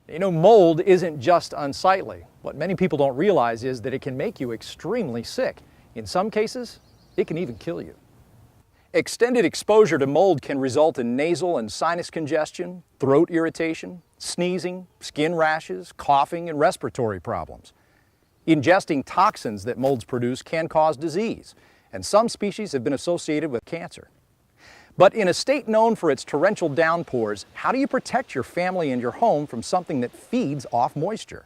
You know, mold isn't just unsightly. What many people don't realize is that it can make you extremely sick. In some cases, it can even kill you. Extended exposure to mold can result in nasal and sinus congestion, throat irritation, sneezing, skin rashes, coughing, and respiratory problems. Ingesting toxins that molds produce can cause disease, and some species have been associated with cancer. But in a state known for its torrential downpours, how do you protect your family and your home from something that feeds off moisture?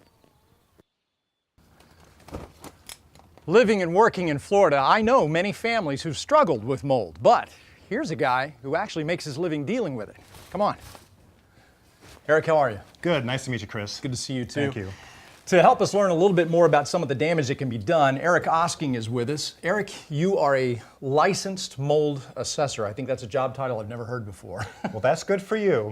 Living and working in Florida, I know many families who've struggled with mold, but here's a guy who actually makes his living dealing with it. Come on. Eric, how are you? Good. Nice to meet you, Chris. Good to see you too. Thank you. To help us learn a little bit more about some of the damage that can be done, Eric Osking is with us. Eric, you are a licensed mold assessor. I think that's a job title I've never heard before. Well, that's good for you.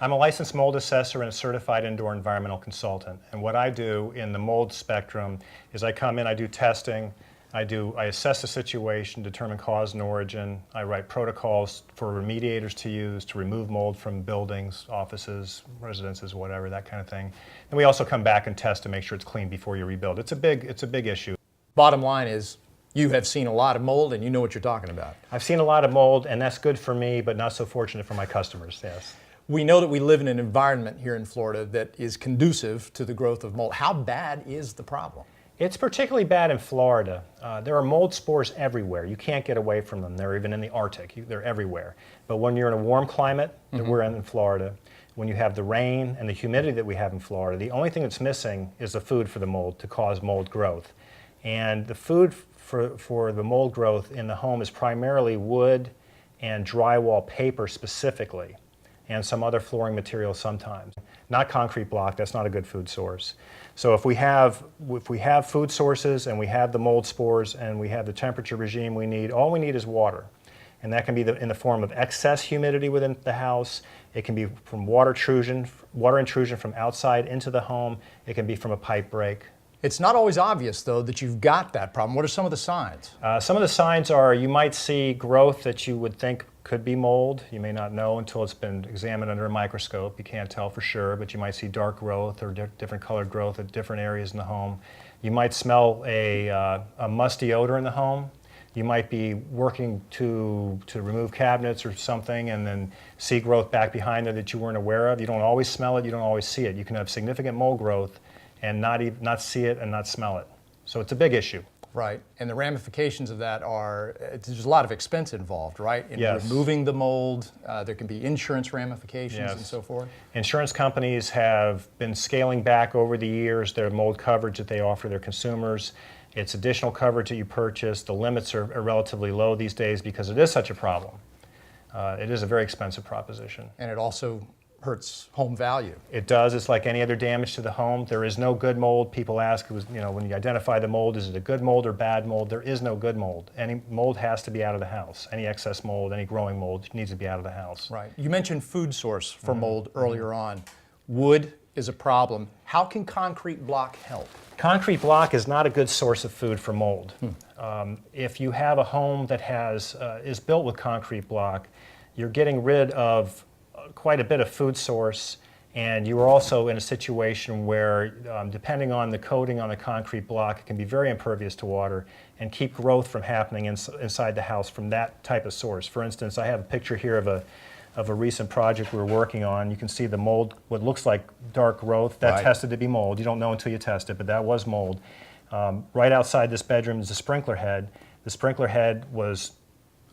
I'm a licensed mold assessor and a certified indoor environmental consultant. And what I do in the mold spectrum is I come in, I do testing, I assess the situation, determine cause and origin. I write protocols for remediators to use to remove mold from buildings, offices, residences, whatever, that kind of thing. And we also come back and test to make sure it's clean before you rebuild. It's a big issue. Bottom line is, you have seen a lot of mold and you know what you're talking about. I've seen a lot of mold, and that's good for me, but not so fortunate for my customers, yes. We know that we live in an environment here in Florida that is conducive to the growth of mold. How bad is the problem? It's particularly bad in Florida. There are mold spores everywhere. You can't get away from them. They're even in the Arctic. They're everywhere. But when you're in a warm climate that we're in Florida, when you have the rain and the humidity that we have in Florida, the only thing that's missing is the food for the mold to cause mold growth. And the food for the mold growth in the home is primarily wood and drywall paper specifically, and some other flooring material sometimes. Not concrete block, that's not a good food source. So if we have food sources and we have the mold spores and we have the temperature regime we need, all we need is water. And that can be in the form of excess humidity within the house. It can be from water intrusion from outside into the home. It can be from a pipe break. It's not always obvious, though, that you've got that problem. What are some of the signs? Some of the signs are you might see growth that you would think could be mold. You may not know until it's been examined under a microscope. You can't tell for sure, but you might see dark growth or different colored growth at different areas in the home. You might smell a musty odor in the home. You might be working to remove cabinets or something and then see growth back behind there that you weren't aware of. You don't always smell it, you don't always see it. You can have significant mold growth and not see it and not smell it. So it's a big issue. Right, and the ramifications of that are, there's a lot of expense involved, right? In removing the mold, there can be insurance ramifications and so forth. Insurance companies have been scaling back over the years their mold coverage that they offer their consumers. It's additional coverage that you purchase. The limits are relatively low these days because it is such a problem. It is a very expensive proposition. And it also hurts home value. It does. It's like any other damage to the home. There is no good mold. People ask, when you identify the mold, is it a good mold or bad mold? There is no good mold. Any mold has to be out of the house. Any excess mold, any growing mold needs to be out of the house. Right. You mentioned food source for mold earlier on. Wood is a problem. How can concrete block help? Concrete block is not a good source of food for mold. If you have a home that is built with concrete block, you're getting rid of quite a bit of food source, and you are also in a situation where, depending on the coating on the concrete block, it can be very impervious to water and keep growth from happening inside the house from that type of source. For instance, I have a picture here of a recent project we were working on. You can see the mold, what looks like dark growth. That tested to be mold. You don't know until you test it, but that was mold. Right outside this bedroom is a sprinkler head. The sprinkler head was,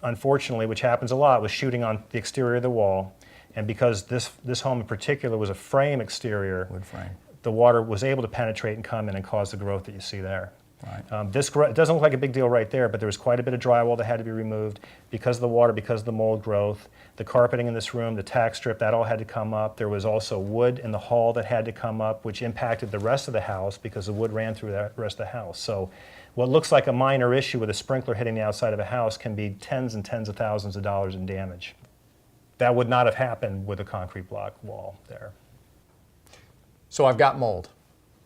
unfortunately, which happens a lot, was shooting on the exterior of the wall. And because this home in particular was a frame exterior, wood frame, the water was able to penetrate and come in and cause the growth that you see there. Right. It doesn't look like a big deal right there, but there was quite a bit of drywall that had to be removed because of the water, because of the mold growth. The carpeting in this room, the tack strip, that all had to come up. There was also wood in the hall that had to come up, which impacted the rest of the house because the wood ran through the rest of the house. So what looks like a minor issue with a sprinkler hitting the outside of a house can be tens and tens of thousands of dollars in damage. That would not have happened with a concrete block wall there. So I've got mold.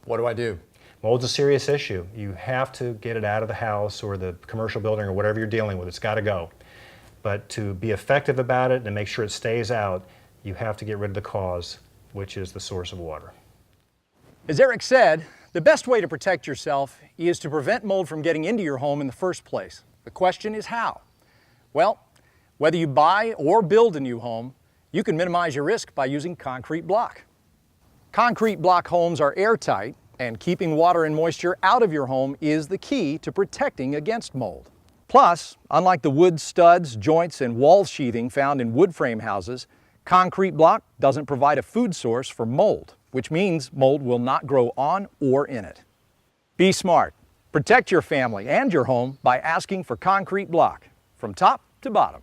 What do I do? Mold's a serious issue. You have to get it out of the house or the commercial building or whatever you're dealing with. It's got to go. But to be effective about it and make sure it stays out, you have to get rid of the cause. which is the source of water. As Eric said, the best way to protect yourself is to prevent mold from getting into your home in the first place. The question is how? Well, whether you buy or build a new home, you can minimize your risk by using concrete block. Concrete block homes are airtight, and keeping water and moisture out of your home is the key to protecting against mold. Plus, unlike the wood studs, joints, and wall sheathing found in wood frame houses, concrete block doesn't provide a food source for mold, which means mold will not grow on or in it. Be smart. Protect your family and your home by asking for concrete block from top to bottom.